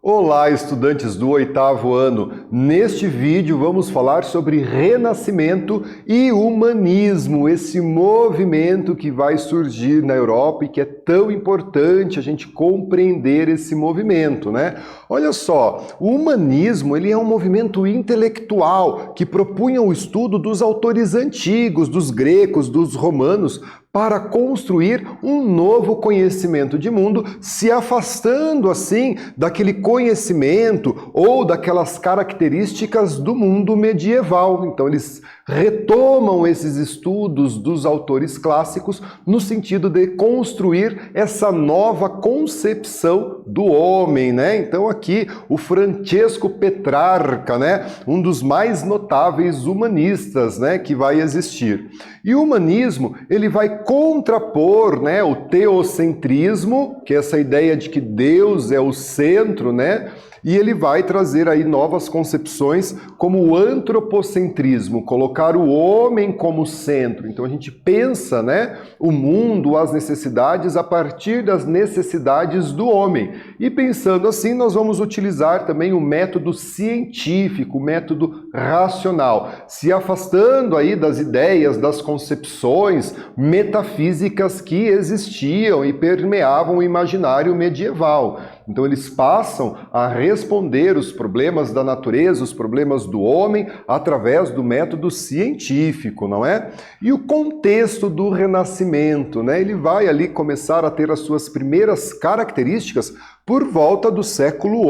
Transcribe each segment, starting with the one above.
Olá, estudantes do 8º ano! Neste vídeo vamos falar sobre renascimento e humanismo, esse movimento que vai surgir na Europa e que é tão importante a gente compreender esse movimento, né? Olha só, o humanismo ele é um movimento intelectual que propunha o estudo dos autores antigos, dos gregos, dos romanos, para construir um novo conhecimento de mundo, se afastando assim daquele conhecimento ou daquelas características do mundo medieval. Então eles retomam esses estudos dos autores clássicos no sentido de construir essa nova concepção do homem, né? Então aqui o Francesco Petrarca, né, um dos mais notáveis humanistas, né, que vai existir. E o humanismo, ele vai contrapor, né, o teocentrismo, que é essa ideia de que Deus é o centro, né? E ele vai trazer aí novas concepções como o antropocentrismo, colocar o homem como centro. Então a gente pensa, né, o mundo, as necessidades a partir das necessidades do homem. E pensando assim, nós vamos utilizar também o método científico, o método racional, se afastando aí das ideias, das concepções metafísicas que existiam e permeavam o imaginário medieval. Então eles passam a responder os problemas da natureza, os problemas do homem, através do método científico, não é? E o contexto do Renascimento, né? Ele vai ali começar a ter as suas primeiras características por volta do século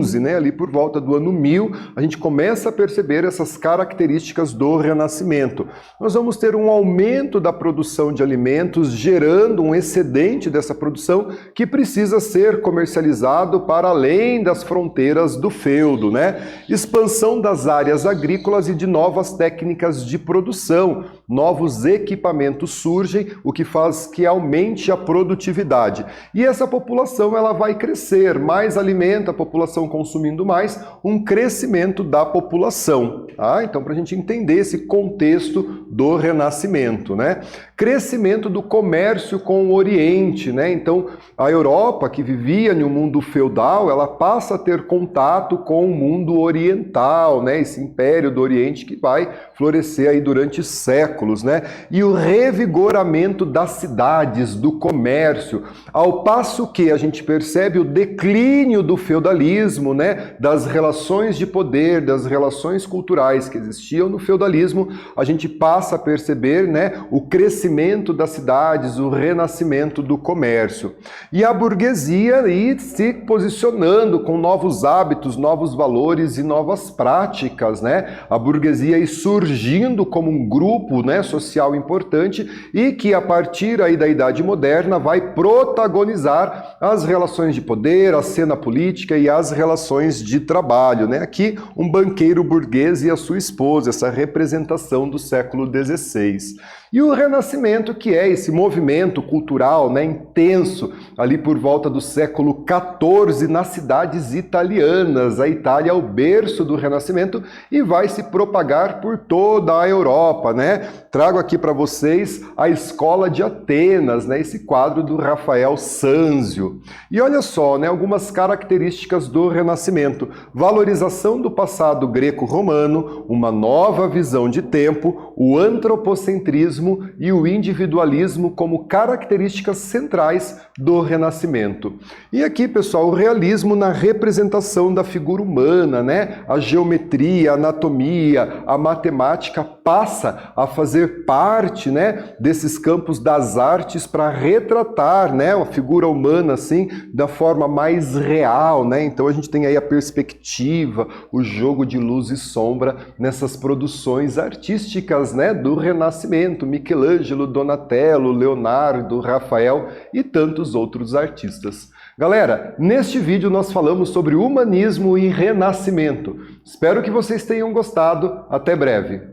XI, né? Ali por volta do ano 1000, a gente começa a perceber essas características do Renascimento. Nós vamos ter um aumento da produção de alimentos, gerando um excedente dessa produção que precisa ser comercializado para além das fronteiras do feudo, né? Expansão das áreas agrícolas e de novas técnicas de produção. Novos equipamentos surgem, o que faz que aumente a produtividade. E essa população ela vai crescer, mais alimento, a população consumindo mais, um crescimento da população. Tá? Então, para a gente entender esse contexto do Renascimento, né? Crescimento do comércio com o Oriente, né? Então, a Europa, que vivia no mundo feudal, ela passa a ter contato com o mundo oriental, né? Esse império do Oriente que vai florescer aí durante séculos, né? E o revigoramento das cidades, do comércio, ao passo que a gente percebe o declínio do feudalismo, né? Das relações de poder, das relações culturais que existiam no feudalismo, a gente passa a perceber, né, o crescimento das cidades, o renascimento do comércio. E a burguesia aí se posicionando com novos hábitos, novos valores e novas práticas, né? A burguesia aí surgindo como um grupo, né, social importante e que a partir aí da Idade Moderna vai protagonizar as relações de poder, a cena política e as relações de trabalho, né? Aqui um banqueiro burguês e a sua esposa, essa representação do século XVI. E o Renascimento, que é esse movimento cultural, né, intenso, ali por volta do século XIV, nas cidades italianas. A Itália é o berço do Renascimento e vai se propagar por toda a Europa, né? Trago aqui para vocês a Escola de Atenas, né, esse quadro do Rafael Sanzio. E olha só, né, algumas características do Renascimento. Valorização do passado greco-romano, uma nova visão de tempo, o antropocentrismo e o individualismo como características centrais do Renascimento. E aqui, pessoal, o realismo na representação da figura humana, né? A geometria, a anatomia, a matemática passa a fazer parte, né, desses campos das artes para retratar, né, a figura humana assim da forma mais real, né? Então a gente tem aí a perspectiva, o jogo de luz e sombra nessas produções artísticas, né, do Renascimento. Michelangelo, Donatello, Leonardo, Rafael e tantos outros artistas. Galera, neste vídeo nós falamos sobre humanismo e renascimento. Espero que vocês tenham gostado. Até breve!